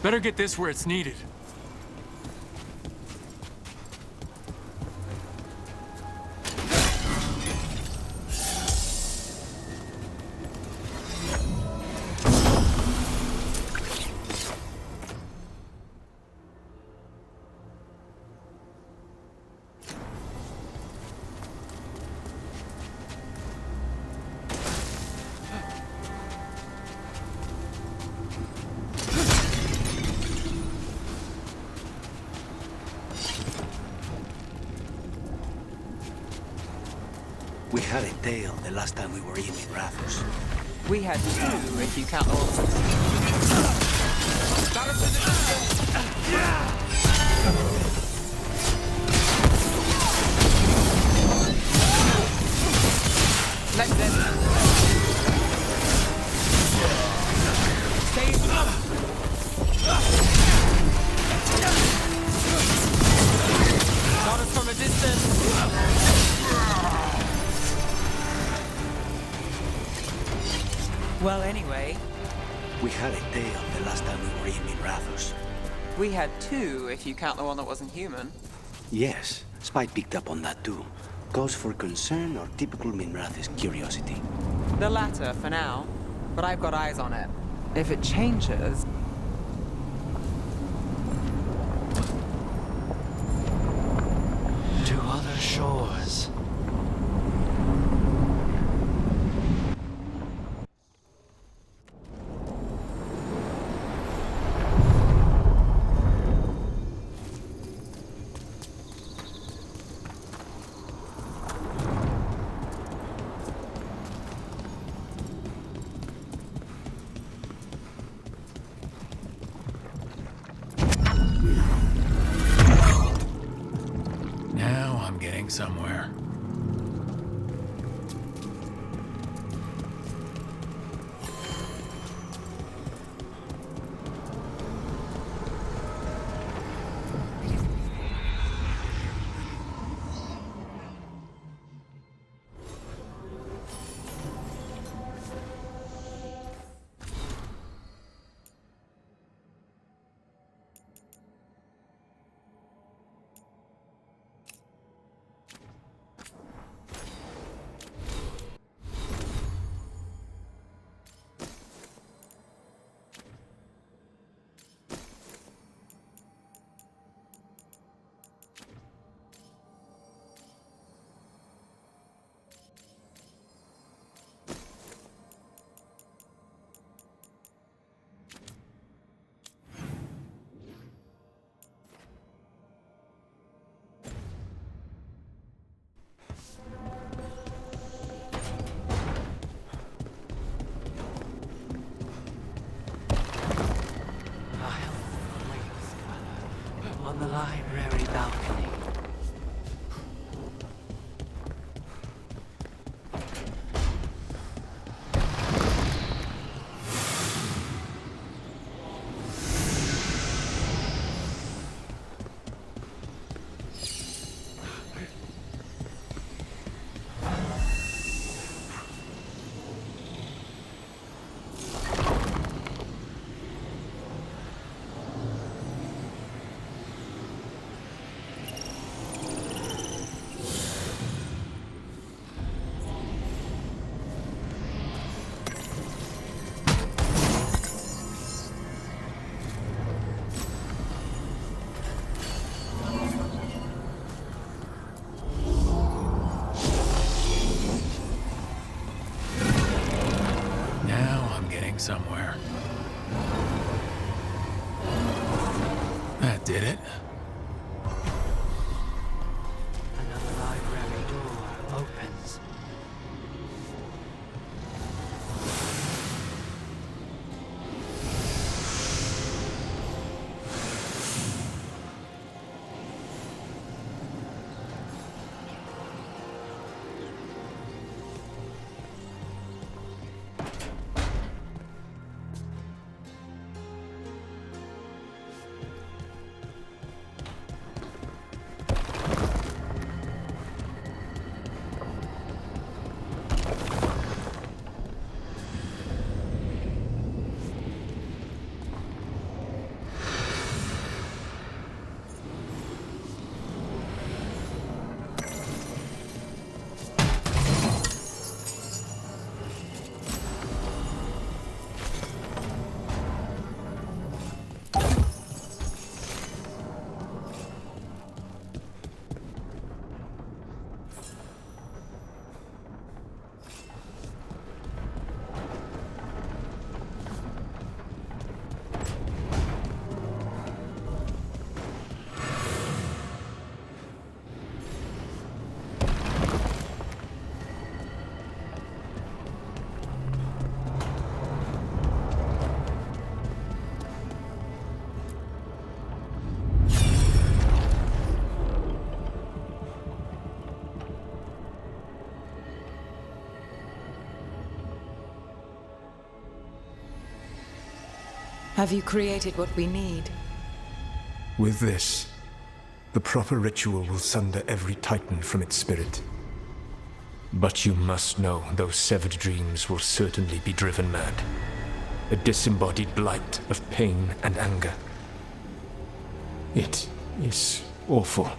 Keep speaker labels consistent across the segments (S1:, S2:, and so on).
S1: Better get this where it's needed.
S2: We had a tail the last time we were in Rathos.
S3: We had two, if you count all. Let's then. Save up. Got us from a distance. Well, anyway.
S2: We had a tail the last time we were in Rathos.
S3: We had two, if you count the one that wasn't human.
S2: Yes, Spy picked up on that too. Cause for concern or typical Minrath's curiosity?
S3: The latter, for now. But I've got eyes on it. If it changes...
S2: To other shores.
S1: Somewhere.
S2: On the library balcony.
S1: Somewhere. That did it.
S2: Another library door opens.
S4: Have you created what we need?
S5: With this, the proper ritual will sunder every Titan from its spirit. But you must know those severed dreams will certainly be driven mad. A disembodied blight of pain and anger. It is awful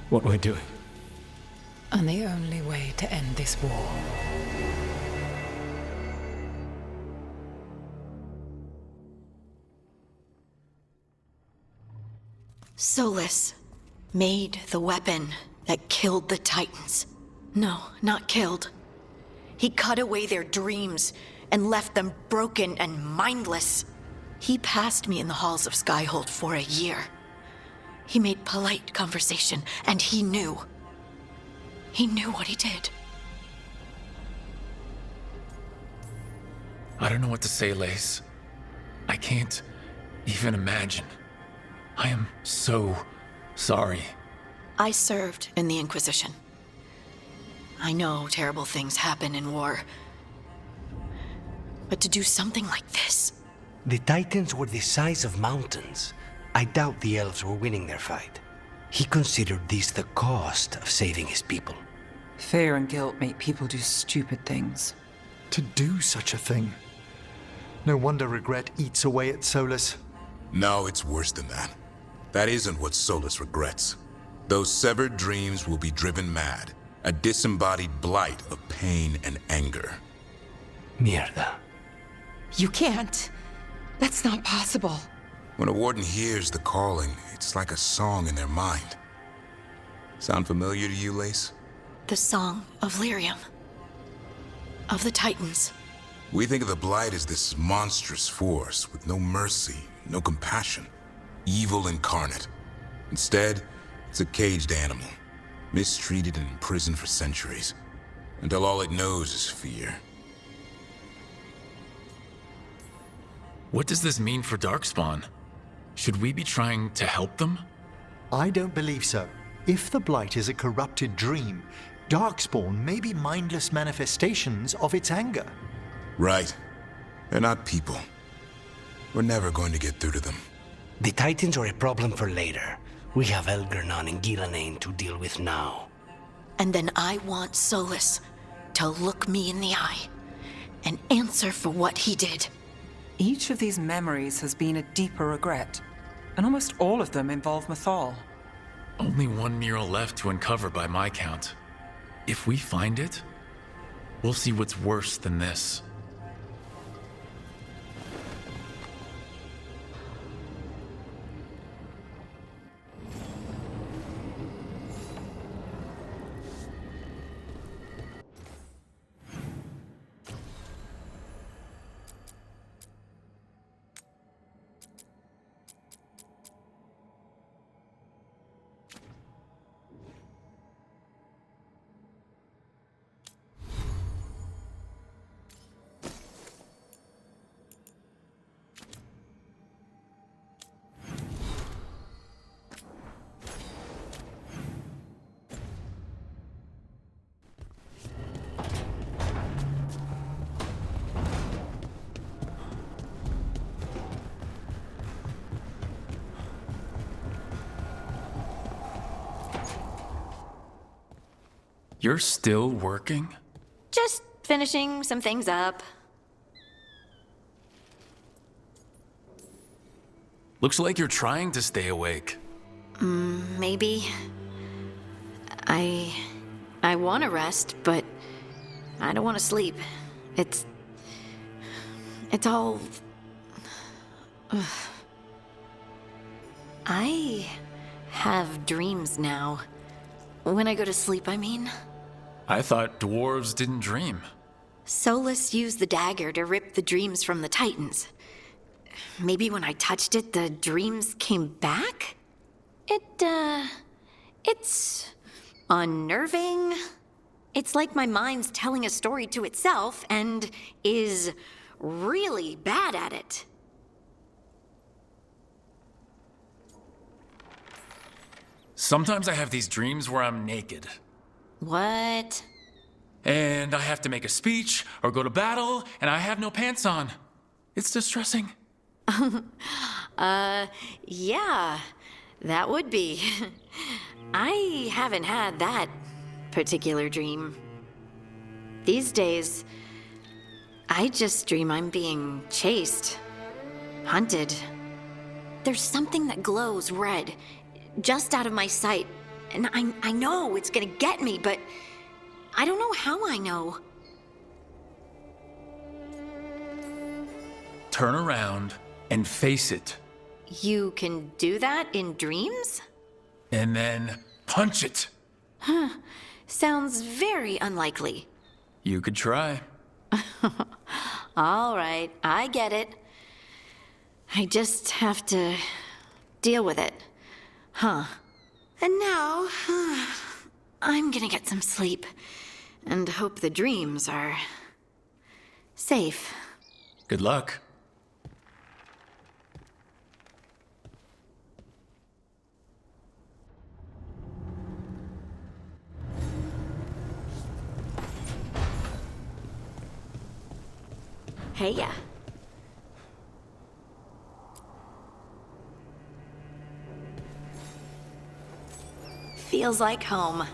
S5: what we're doing.
S4: And the only way to end this war.
S6: Solus made the weapon that killed the Titans. No, not killed. He cut away their dreams and left them broken and mindless. He passed me in the halls of Skyhold for a year. He made polite conversation, and he knew. He knew what he did.
S1: I don't know what to say, Lace. I can't even imagine. I am so sorry.
S6: I served in the Inquisition. I know terrible things happen in war. But to do something like this...
S2: The Titans were the size of mountains. I doubt the elves were winning their fight. He considered this the cost of saving his people.
S3: Fear and guilt make people do stupid things.
S7: To do such a thing. No wonder regret eats away at Solus.
S8: No, it's worse than that. That isn't what Solus regrets. Those severed dreams will be driven mad. A disembodied blight of pain and anger.
S2: Mierda.
S4: You can't. That's not possible.
S8: When a warden hears the calling, it's like a song in their mind. Sound familiar to you, Lace?
S6: The song of Lyrium. Of the Titans.
S8: We think of the Blight as this monstrous force with no mercy, no compassion. Evil incarnate. Instead, it's a caged animal. Mistreated and imprisoned for centuries. Until all it knows is fear.
S1: What does this mean for Darkspawn? Should we be trying to help them?
S7: I don't believe so. If the Blight is a corrupted dream, Darkspawn may be mindless manifestations of its anger.
S8: Right. They're not people. We're never going to get through to them.
S2: The Titans are a problem for later. We have Elgernon and Gillanane to deal with now.
S6: And then I want Solus to look me in the eye and answer for what he did.
S3: Each of these memories has been a deeper regret, and almost all of them involve Mythal.
S1: Only one mural left to uncover by my count. If we find it, we'll see what's worse than this. You're still working?
S6: Just finishing some things up.
S1: Looks like you're trying to stay awake.
S6: Maybe. I want to rest, but I don't want to sleep. It's all... Ugh. I have dreams now. When I go to sleep, I mean.
S1: I thought dwarves didn't dream.
S6: Solus used the dagger to rip the dreams from the Titans. Maybe when I touched it, the dreams came back? It's unnerving. It's like my mind's telling a story to itself and is really bad at it.
S1: Sometimes I have these dreams where I'm naked.
S6: What?
S1: And I have to make a speech or go to battle, and I have no pants on. It's distressing.
S6: Yeah, that would be. I haven't had that particular dream. These days, I just dream I'm being chased, hunted. There's something that glows red, just out of my sight, and I know it's gonna get me, but I don't know how I know.
S1: Turn around and face it,
S6: You can do that in dreams?
S1: and then punch it.
S6: Sounds very unlikely.
S1: You could try.
S6: All right, I get it. I just have to deal with it. Huh. And now, I'm gonna get some sleep and hope the dreams are safe.
S1: Good luck.
S6: Hey, ya. Feels like home.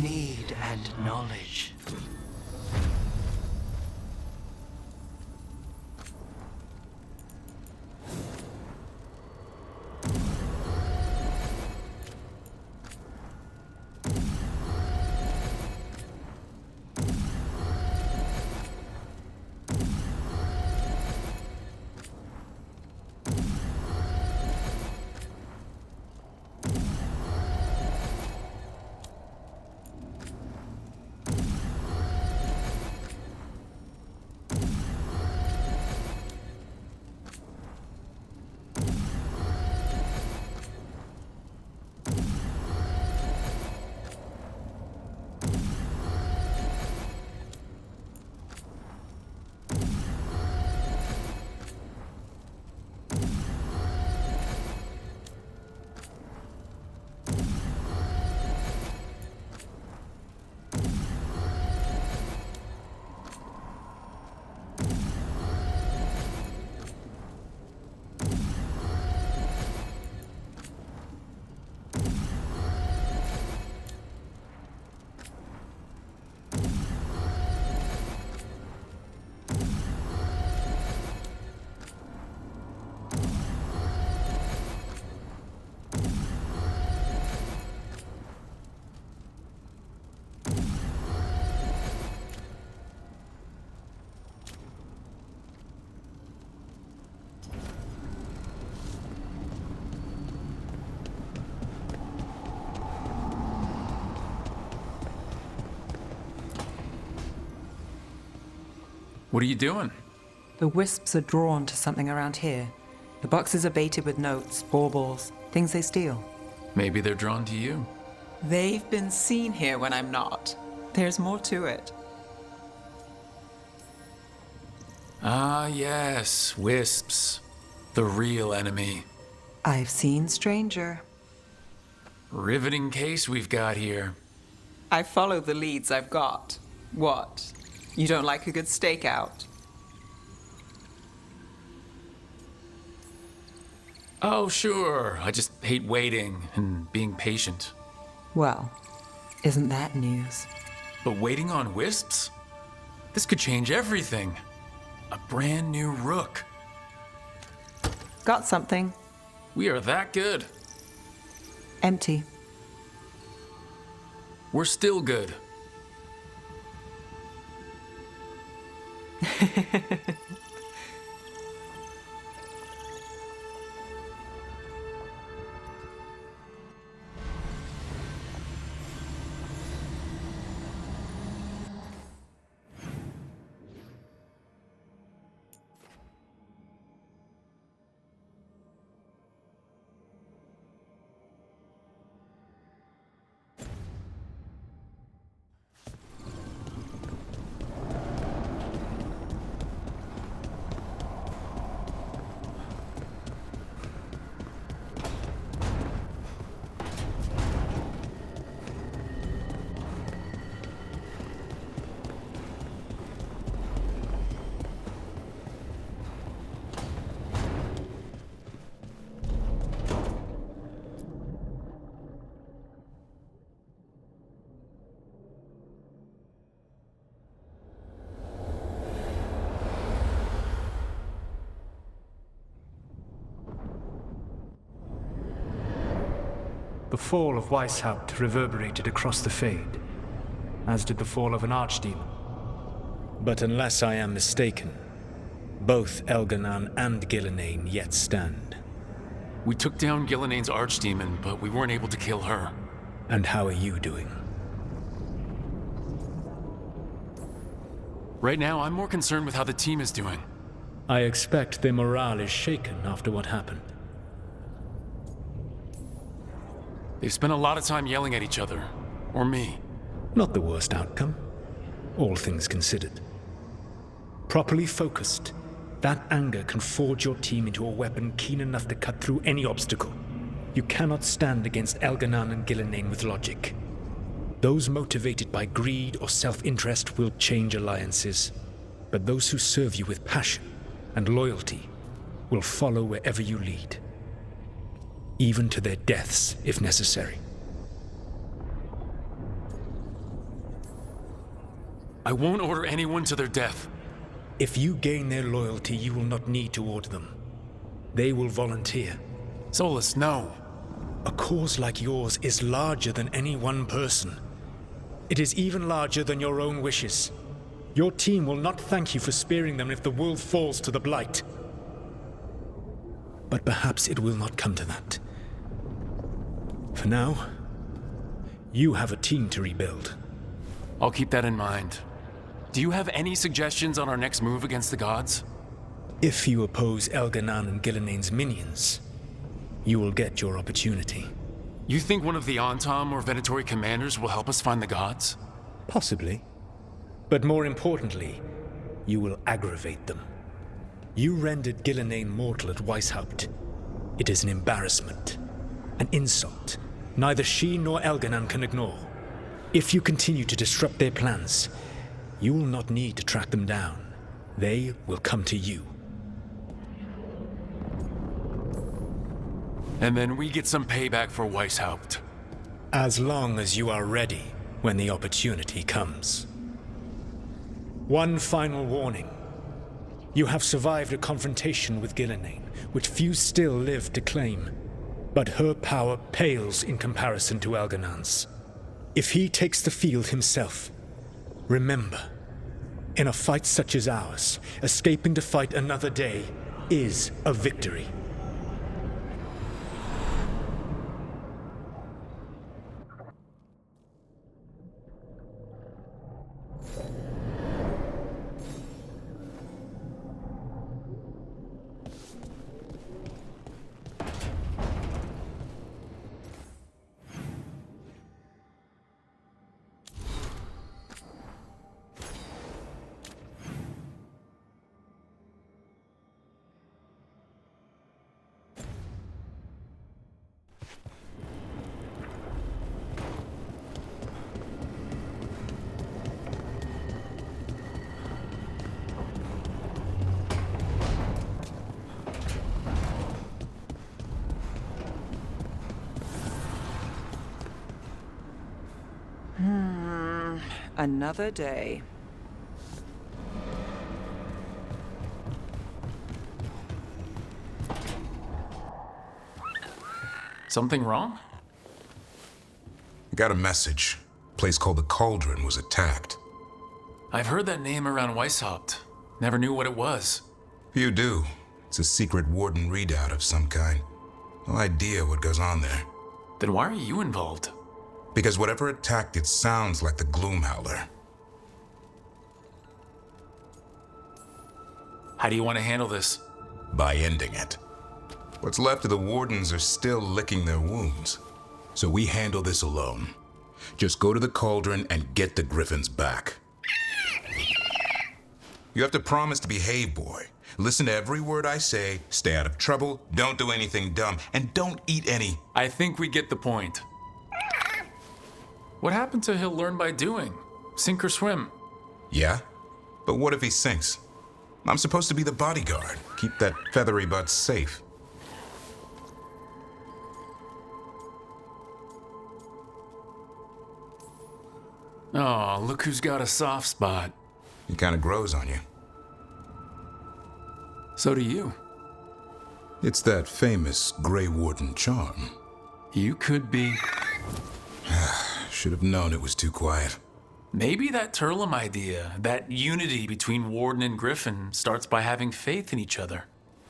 S2: Need and knowledge.
S1: What are you doing?
S3: The wisps are drawn to something around here. The boxes are baited with notes, baubles, things they steal.
S1: Maybe they're drawn to you.
S3: They've been seen here when I'm not. There's more to it.
S1: Ah, yes, wisps. The real enemy.
S3: I've seen stranger.
S1: Riveting case we've got here.
S3: I follow the leads I've got. What? You don't like a good stakeout?
S1: Oh, sure. I just hate waiting and being patient.
S3: Well, isn't that news?
S1: But waiting on wisps? This could change everything. A brand new rook.
S3: Got something.
S1: We are that good.
S3: Empty.
S1: We're still good.
S5: The fall of Weishaupt reverberated across the Fade, as did the fall of an archdemon. But unless I am mistaken, both Elganan and Gillenane yet stand.
S1: We took down Gillenane's archdemon, but we weren't able to kill her.
S5: And how are you doing?
S1: Right now, I'm more concerned with how the team is doing.
S5: I expect their morale is shaken after what happened.
S1: They've spent a lot of time yelling at each other. Or me.
S5: Not the worst outcome, all things considered. Properly focused, that anger can forge your team into a weapon keen enough to cut through any obstacle. You cannot stand against Elganan and Gillenane with logic. Those motivated by greed or self-interest will change alliances, but those who serve you with passion and loyalty will follow wherever you lead, even to their deaths if necessary.
S1: I won't order anyone to their death.
S5: If you gain their loyalty, you will not need to order them. They will volunteer.
S1: Solus, no.
S5: A cause like yours is larger than any one person. It is even larger than your own wishes. Your team will not thank you for sparing them if the world falls to the Blight. But perhaps it will not come to that. For now, you have a team to rebuild.
S1: I'll keep that in mind. Do you have any suggestions on our next move against the gods?
S5: If you oppose Elganan and Gillenane's minions, you will get your opportunity.
S1: You think one of the Antom or Venatori commanders will help us find the gods?
S5: Possibly. But more importantly, you will aggravate them. You rendered Gillenane mortal at Weishaupt. It is an embarrassment, an insult, neither she nor Elganan can ignore. If you continue to disrupt their plans, you will not need to track them down. They will come to you.
S1: And then we get some payback for Weishaupt.
S5: As long as you are ready when the opportunity comes. One final warning. You have survived a confrontation with Gillenane, which few still live to claim. But her power pales in comparison to Elganan's. If he takes the field himself, remember, in a fight such as ours, escaping to fight another day is a victory.
S3: Another day.
S1: Something wrong?
S8: I got a message. A place called the Cauldron was attacked.
S1: I've heard that name around Weishaupt. Never knew what it was.
S8: Few do. It's a secret Warden readout of some kind. No idea what goes on there.
S1: Then why are you involved?
S8: Because whatever attacked it sounds like the Gloomhowler.
S1: How do you want to handle this?
S8: By ending it. What's left of the Wardens are still licking their wounds. So we handle this alone. Just go to the Cauldron and get the Griffins back. You have to promise to behave, boy. Listen to every word I say, stay out of trouble, don't do anything dumb, and don't eat any.
S1: I think we get the point. What happened to he'll learn by doing? Sink or swim?
S8: Yeah? But what if he sinks? I'm supposed to be the bodyguard. Keep that feathery butt safe.
S1: Oh, look who's got a soft spot.
S8: It kind of grows on you.
S1: So do you.
S8: It's that famous Grey Warden charm.
S1: You could be.
S8: Should have known it was too quiet.
S1: Maybe that Turlum idea, that unity between Warden and Griffin, starts by having faith in each other.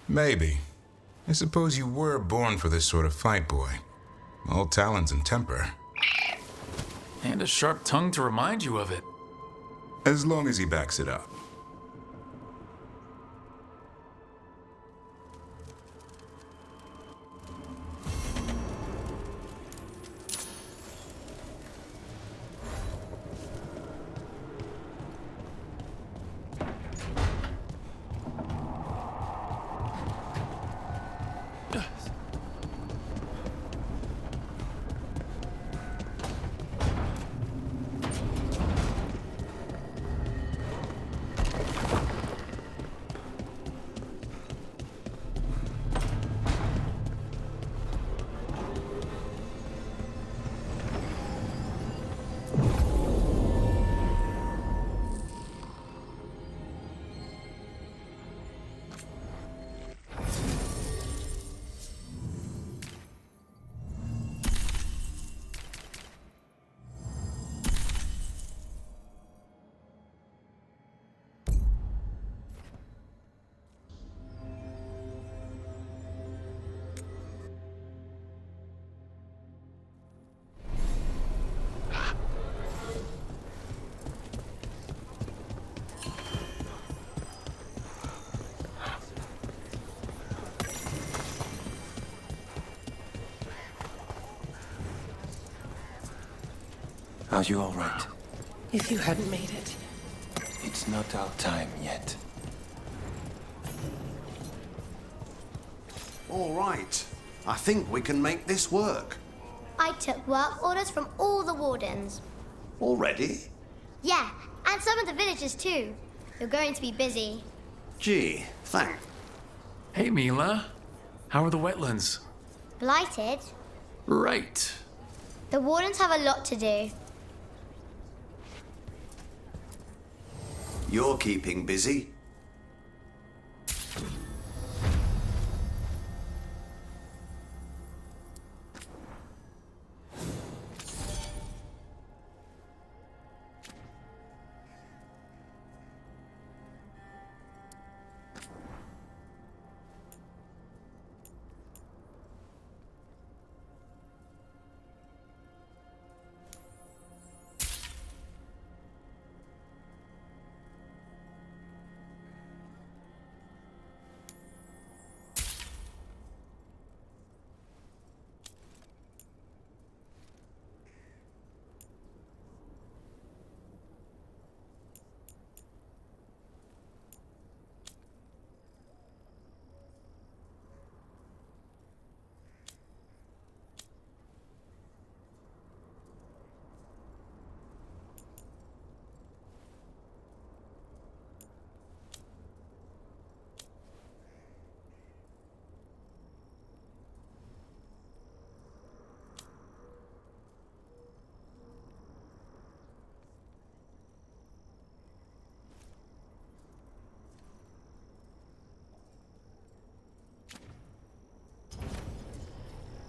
S8: Maybe. I suppose you were born for this sort of fight, boy. All talents and temper.
S1: And a sharp tongue to remind you of it.
S8: As long as he backs it up.
S2: Are you all right?
S4: If you hadn't made it.
S2: It's not our time yet.
S9: All right. I think we can make this work.
S10: I took work orders from all the wardens.
S9: Already?
S10: Yeah, and some of the villagers too. You're going to be busy.
S9: Gee, thanks.
S1: Hey, Mila. How are the wetlands?
S10: Blighted?
S1: Right.
S10: The wardens have a lot to do.
S9: You're keeping busy.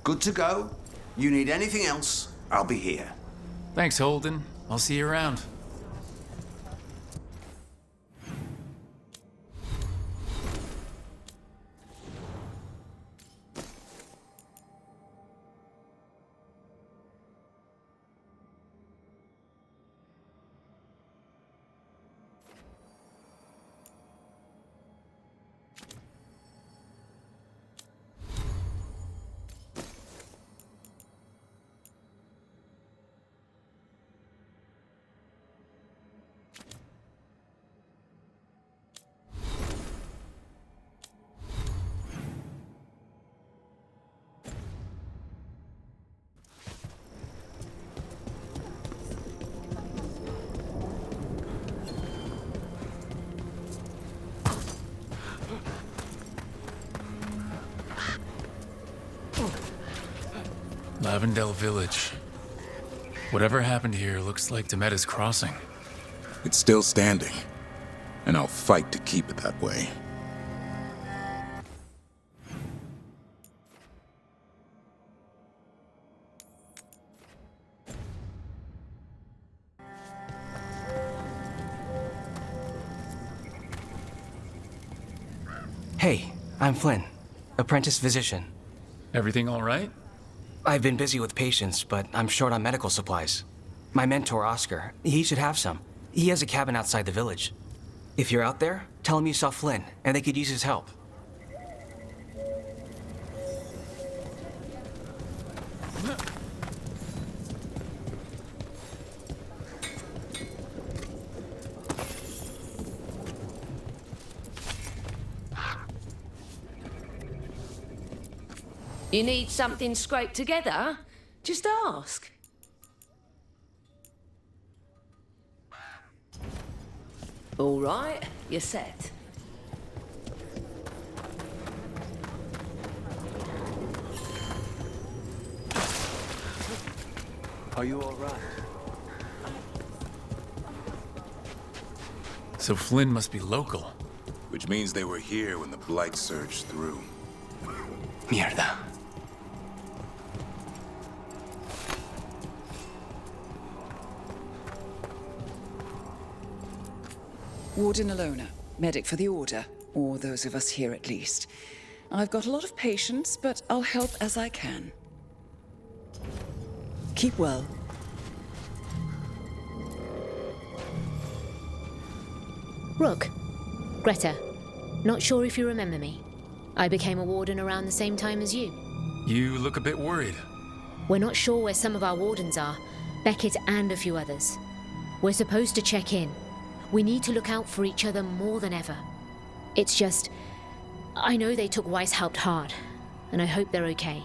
S9: Good to go. You need anything else, I'll be here.
S1: Thanks, Holden. I'll see you around. Lavendale Village. Whatever happened here looks like Demetta's Crossing.
S8: It's still standing, and I'll fight to keep it that way.
S11: Hey, I'm Flynn, apprentice physician.
S1: Everything all right?
S11: I've been busy with patients, but I'm short on medical supplies. My mentor, Oscar, he should have some. He has a cabin outside the village. If you're out there, tell him you saw Flynn, and they could use his help.
S12: You need something scraped together? Just ask. All right, you're set.
S9: Are you all right?
S1: So Flynn must be local.
S8: Which means they were here when the Blight surged through.
S11: Mierda.
S13: Warden Alona, medic for the Order, or those of us here at least. I've got a lot of patience, but I'll help as I can. Keep well.
S14: Rook. Greta. Not sure if you remember me. I became a warden around the same time as you.
S1: You look a bit worried.
S14: We're not sure where some of our wardens are. Beckett and a few others. We're supposed to check in. We need to look out for each other more than ever. It's just... I know they took Weishaupt hard, and I hope they're okay.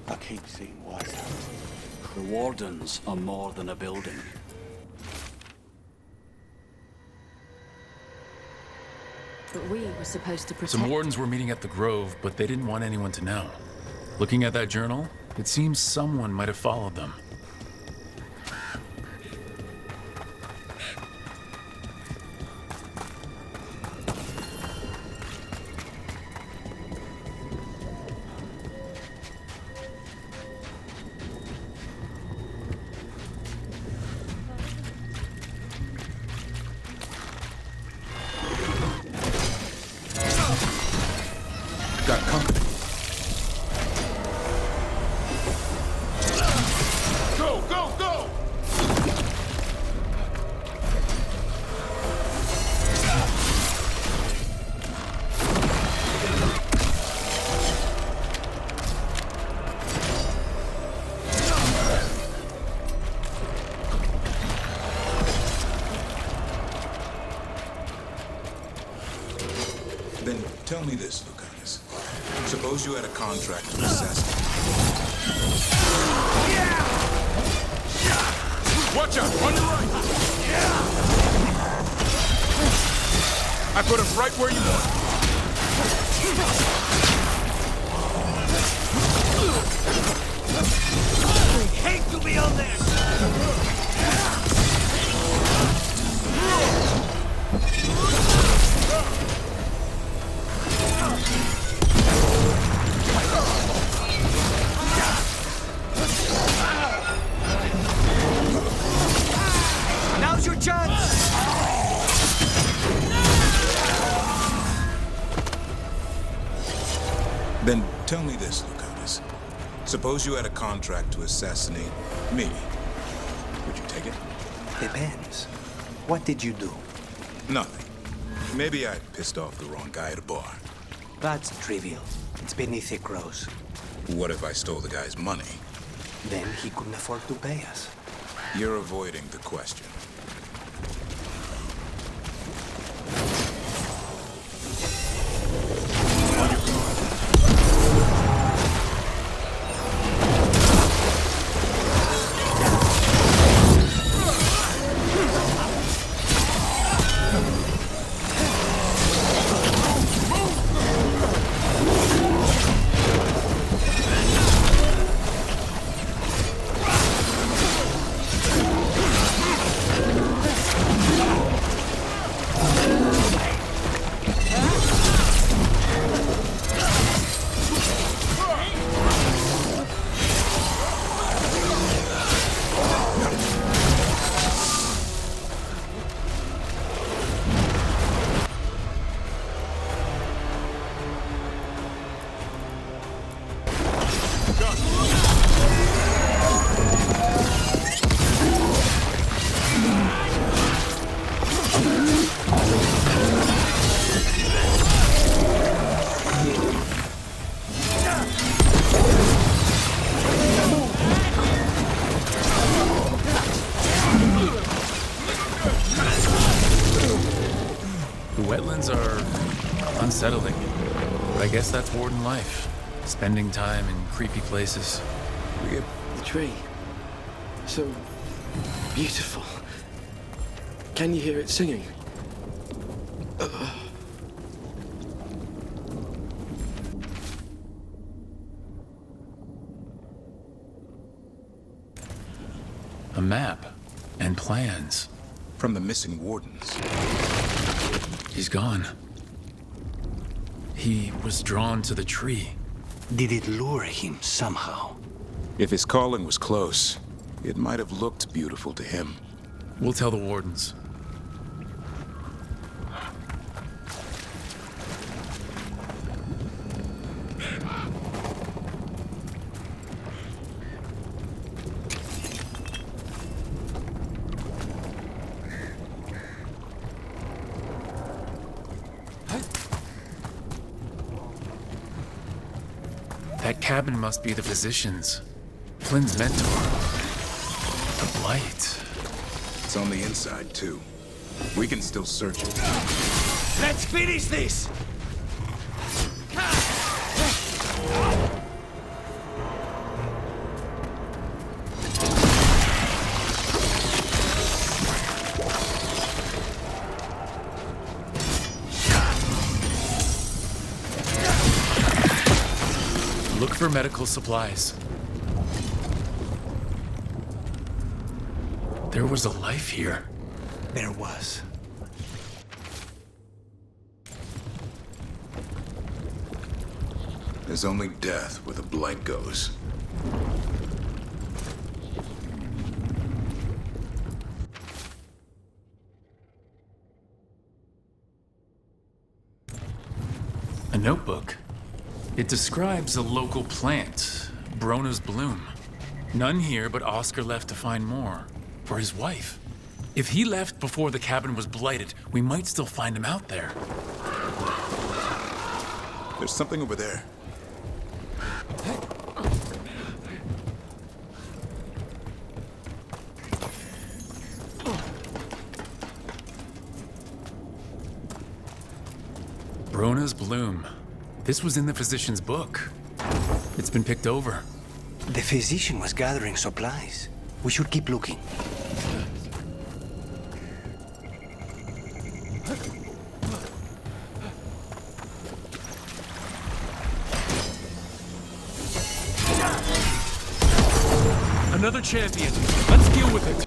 S9: I keep seeing Weishaupt. The Wardens are more than a building.
S14: But we were supposed to protect...
S1: Some wardens were meeting at the Grove, but they didn't want anyone to know. Looking at that journal, it seems someone might have followed them. Got company.
S8: Go, go, go! Then tell me this, Lucanus. Suppose you had a contract to assassinate. Watch out! On your right! I put him right where you want.
S2: I hate to be on this! Now's your chance!
S8: Then tell me this, Lucanus. Suppose you had a contract to assassinate me. Would you take it?
S2: Depends. What did you do?
S8: Nothing. Maybe I pissed off the wrong guy at a bar.
S2: That's trivial. It's beneath it grows.
S8: What if I stole the guy's money?
S2: Then he couldn't afford to pay us.
S8: You're avoiding the question.
S1: Unsettling. But I guess that's warden life. Spending time in creepy places.
S15: The tree. So beautiful. Can you hear it singing?
S1: A map and plans.
S8: From the missing wardens.
S1: He's gone. He was drawn to the tree.
S2: Did it lure him somehow?
S8: If his calling was close, it might have looked beautiful to him.
S1: We'll tell the wardens. That cabin must be the physician's. Flynn's mentor. The Blight.
S8: It's on the inside, too. We can still search it.
S2: Let's finish this!
S1: Look for medical supplies. There was a life here.
S2: There was.
S8: There's only death where the Blight goes.
S1: A notebook. It describes a local plant, Brona's bloom. None here, but Oscar left to find more. For his wife. If he left before the cabin was blighted, we might still find him out there.
S8: There's something over there.
S1: Brona's bloom. This was in the physician's book. It's been picked over.
S2: The physician was gathering supplies. We should keep looking.
S1: Another champion. Let's deal with it.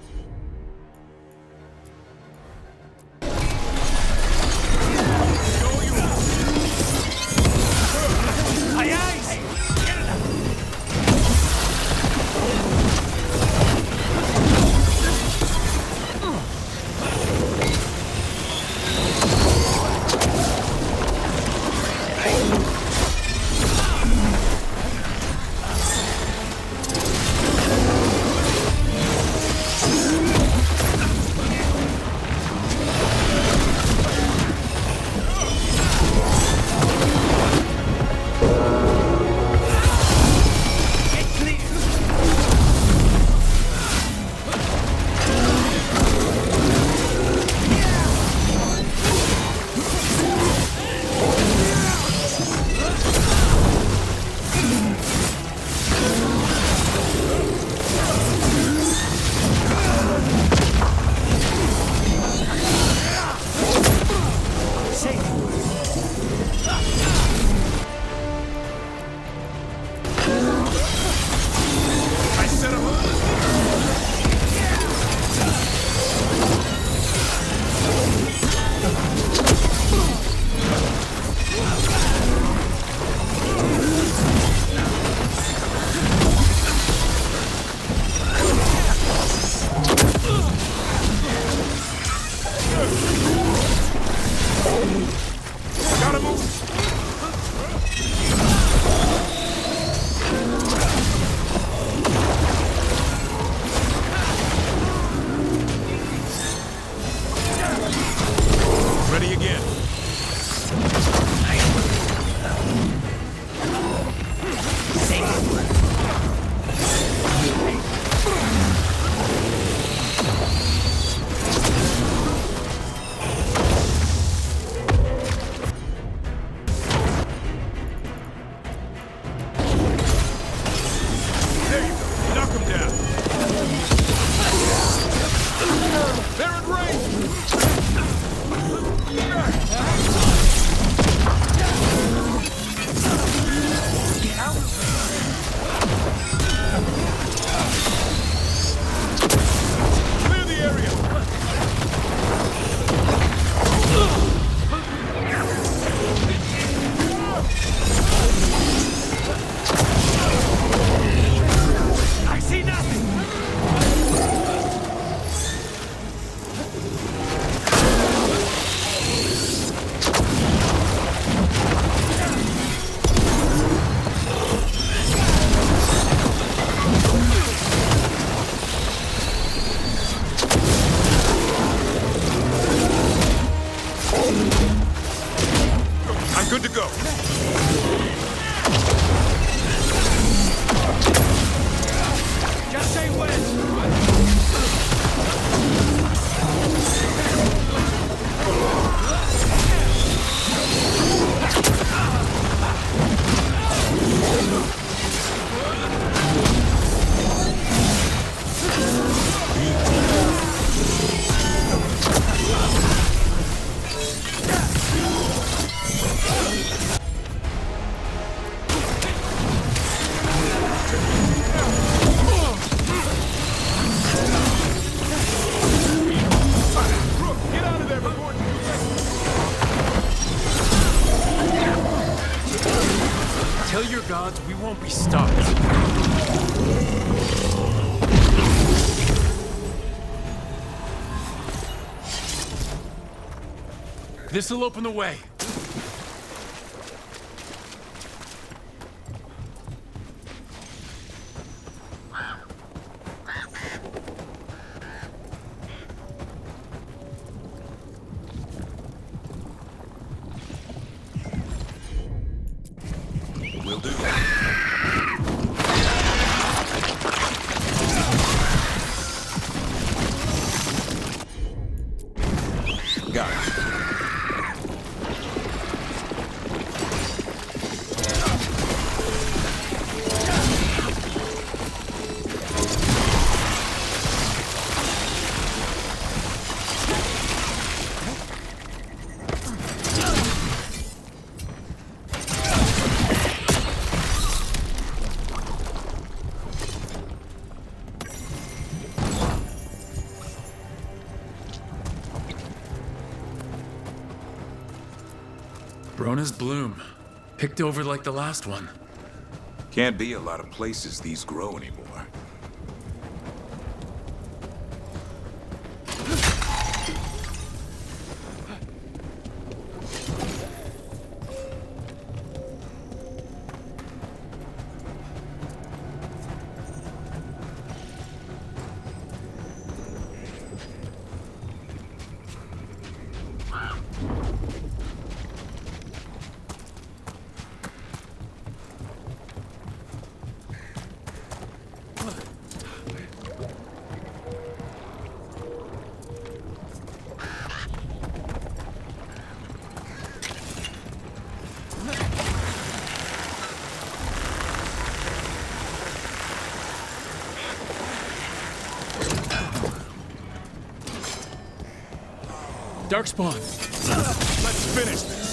S1: gods, we won't be stopped. This'll open the way.
S8: Will do. Got it.
S1: Brona's bloom. Picked over like the last one.
S8: Can't be a lot of places these grow anymore.
S1: Darkspawn!
S16: Let's finish this!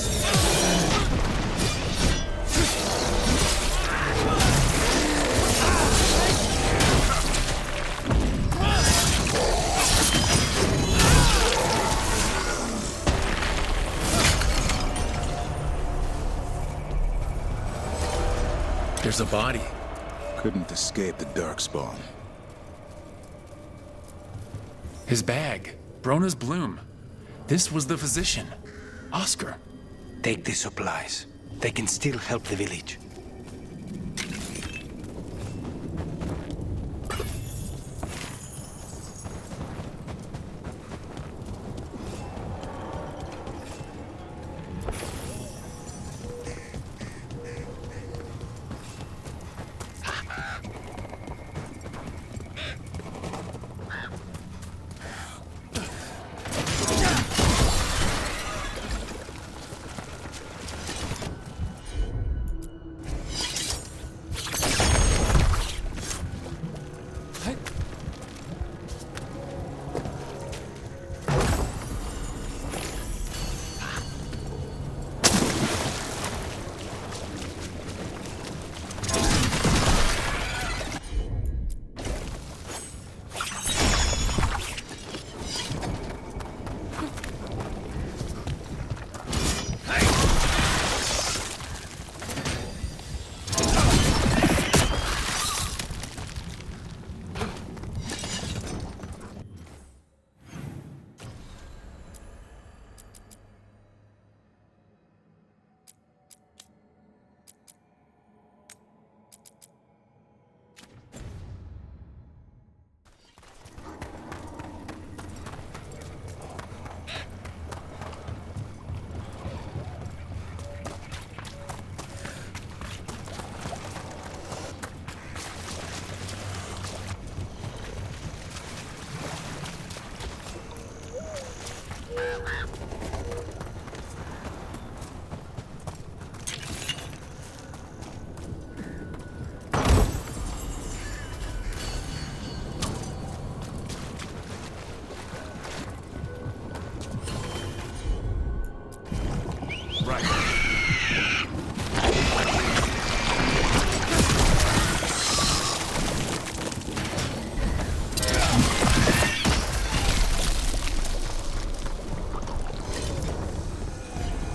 S1: There's a body.
S16: Couldn't escape the Darkspawn.
S1: His bag. Brona's bloom. This was the physician. Oscar.
S2: Take the supplies. They can still help the village.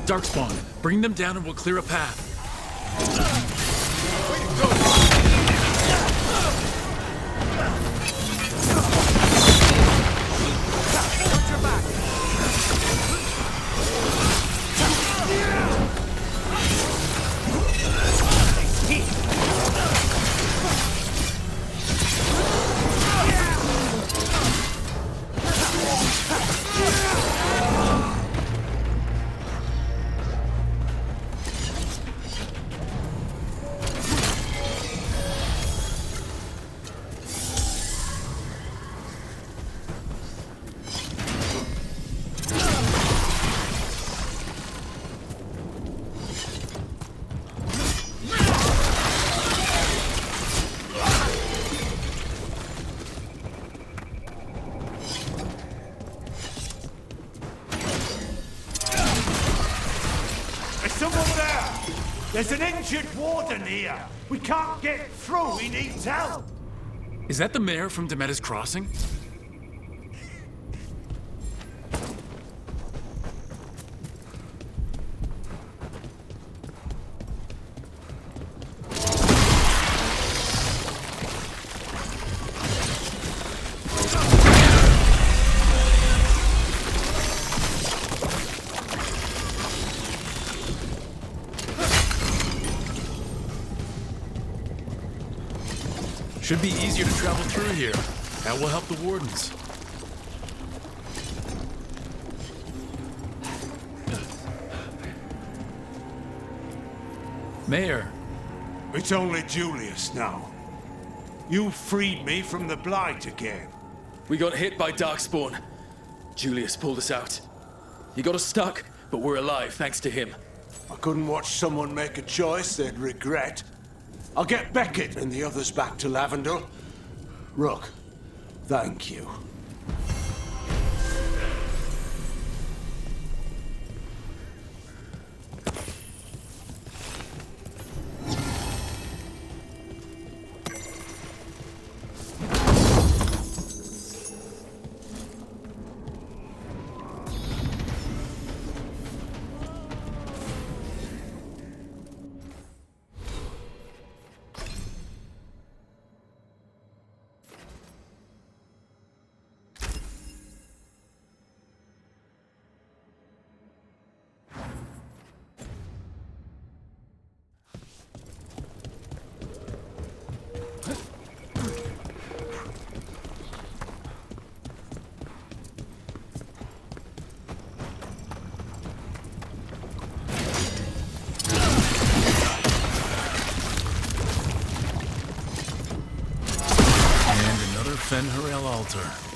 S1: Darkspawn, bring them down and we'll clear a path.
S17: There's an injured warden here. We can't get through. He needs help.
S1: Is that the mayor from Demeter's Crossing? Should be easier to travel through here. That will help the wardens. Mayor.
S17: It's only Julius now. You freed me from the Blight again.
S15: We got hit by Darkspawn. Julius pulled us out. He got us stuck, but we're alive thanks to him.
S17: I couldn't watch someone make a choice they'd regret. I'll get Beckett and the others back to Lavender. Rook, thank you.
S1: Fen'Harel altar.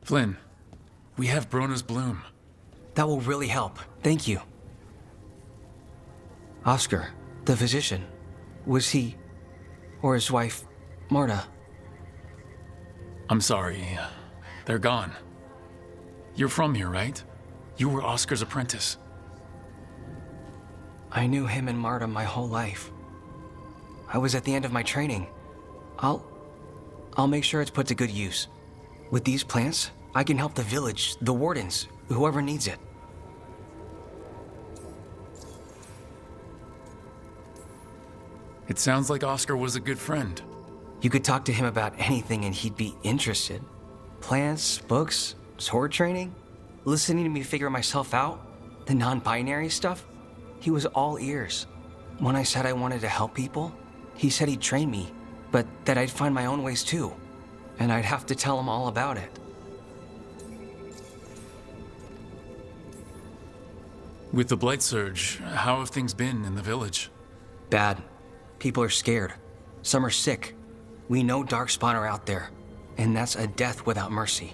S1: Flynn, we have Brona's bloom.
S11: That will really help. Thank you. Oscar, the physician, was he, or his wife, Marta?
S1: I'm sorry. They're gone. You're from here, right? You were Oscar's apprentice.
S11: I knew him and Marta my whole life. I was at the end of my training. I'll make sure it's put to good use. With these plants, I can help the village, the wardens, whoever needs it.
S1: It sounds like Oscar was a good friend.
S11: You could talk to him about anything and he'd be interested. Plants, books, sword training, listening to me figure myself out, the non-binary stuff. He was all ears. When I said I wanted to help people, he said he'd train me, but that I'd find my own ways too. And I'd have to tell him all about it.
S1: With the Blight Surge, how have things been in the village?
S11: Bad. People are scared. Some are sick. We know Darkspawn are out there, and that's a death without mercy.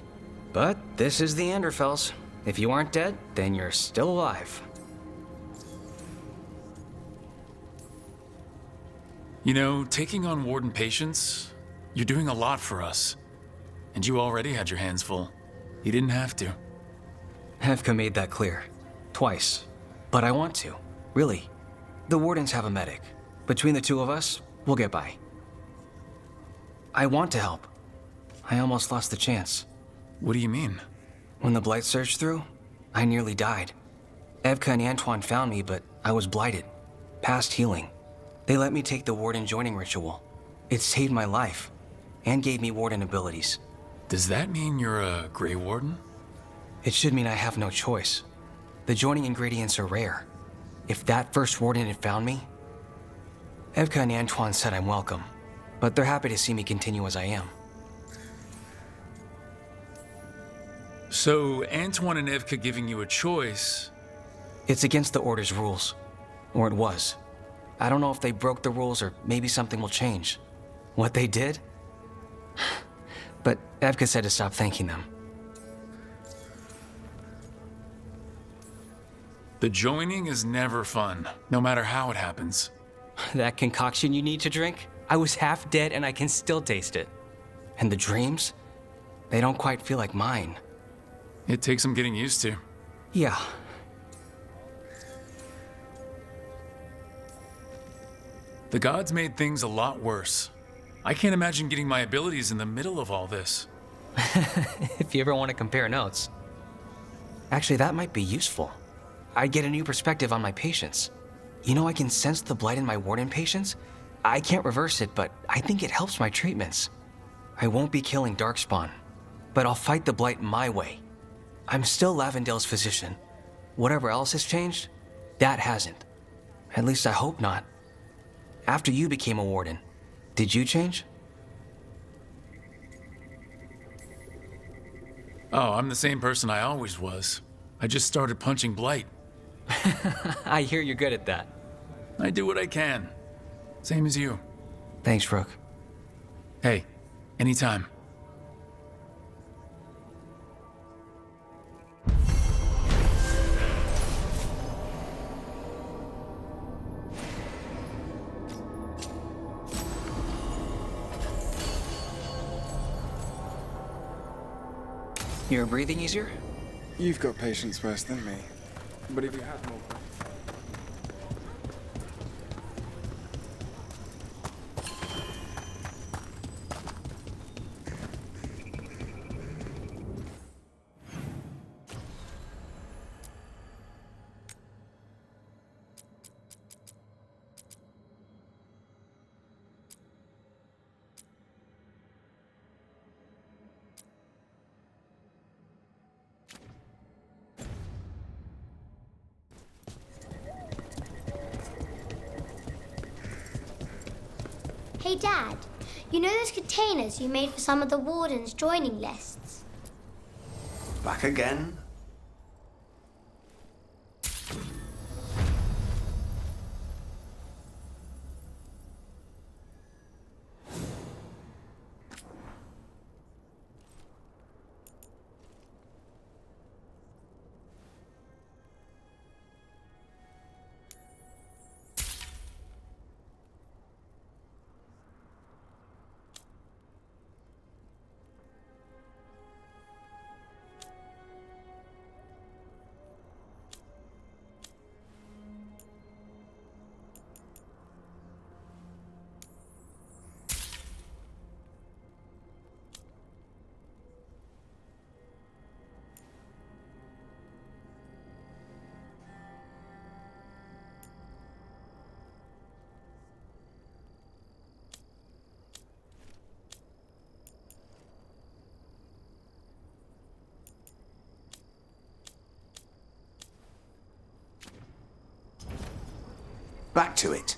S11: But this is the Anderfells. If you aren't dead, then you're still alive.
S1: You know, taking on Warden patients, you're doing a lot for us. And you already had your hands full. You didn't have to.
S11: Hevka made that clear. Twice. But I want to. Really. The wardens have a medic. Between the two of us, we'll get by. I want to help. I almost lost the chance.
S1: What do you mean?
S11: When the Blight surged through, I nearly died. Evka and Antoine found me, but I was blighted. Past healing. They let me take the Warden joining ritual. It saved my life, and gave me Warden abilities.
S1: Does that mean you're a Grey Warden?
S11: It should mean I have no choice. The joining ingredients are rare. If that first Warden had found me... Evka and Antoine said I'm welcome, but they're happy to see me continue as I am.
S1: So, Antoine and Evka giving you a choice...
S11: It's against the Order's rules. Or it was. I don't know if they broke the rules or maybe something will change. What they did? But Evka said to stop thanking them.
S1: The joining is never fun, no matter how it happens.
S11: That concoction you need to drink? I was half dead and I can still taste it. And the dreams? They don't quite feel like mine.
S1: It takes some getting used to.
S11: Yeah.
S1: The gods made things a lot worse. I can't imagine getting my abilities in the middle of all this.
S11: If you ever want to compare notes. Actually, that might be useful. I'd get a new perspective on my patients. You know, I can sense the blight in my warden patients. I can't reverse it, but I think it helps my treatments. I won't be killing Darkspawn, but I'll fight the blight my way. I'm still Lavendale's physician. Whatever else has changed, that hasn't. At least I hope not. After you became a warden, did you change?
S1: Oh, I'm the same person I always was. I just started punching blight.
S11: I hear you're good at that.
S1: I do what I can. Same as you.
S11: Thanks, Rook.
S1: Hey, anytime.
S11: You're breathing easier?
S18: You've got patience worse than me. But if you had more...
S10: Hey, Dad, you know those containers you made for some of the Warden's joining lists?
S9: Back again? Back to it.